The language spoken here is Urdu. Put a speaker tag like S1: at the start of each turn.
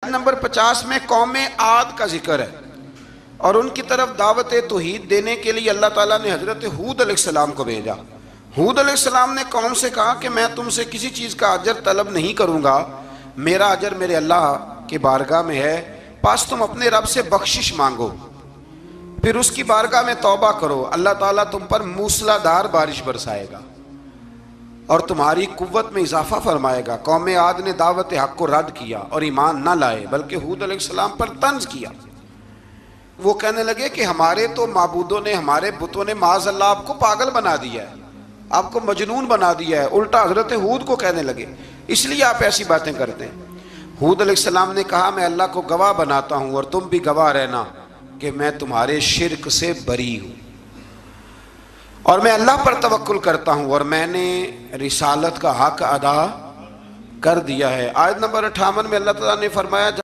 S1: نمبر 50 میں قوم عاد کا ذکر ہے اور ان کی طرف دعوت توحید دینے کے لیے اللہ تعالیٰ نے حضرت ہود علیہ السلام کو بھیجا۔ ہود علیہ السلام نے قوم سے کہا کہ میں تم سے کسی چیز کا اجر طلب نہیں کروں گا، میرا اجر میرے اللہ کی بارگاہ میں ہے، پس تم اپنے رب سے بخشش مانگو، پھر اس کی بارگاہ میں توبہ کرو، اللہ تعالیٰ تم پر موسلا دھار بارش برسائے گا اور تمہاری قوت میں اضافہ فرمائے گا۔ قوم عاد نے دعوت حق کو رد کیا اور ایمان نہ لائے، بلکہ ہود علیہ السلام پر طنز کیا۔ وہ کہنے لگے کہ ہمارے تو معبودوں نے، ہمارے بتوں نے معاذ اللہ آپ کو پاگل بنا دیا ہے، آپ کو مجنون بنا دیا ہے، الٹا حضرت ہود کو کہنے لگے، اس لیے آپ ایسی باتیں کرتے ہیں۔ ہود علیہ السلام نے کہا میں اللہ کو گواہ بناتا ہوں اور تم بھی گواہ رہنا کہ میں تمہارے شرک سے بری ہوں اور میں اللہ پر توکل کرتا ہوں اور میں نے رسالت کا حق ادا کر دیا ہے۔ آیت نمبر 58 میں اللہ تعالیٰ نے فرمایا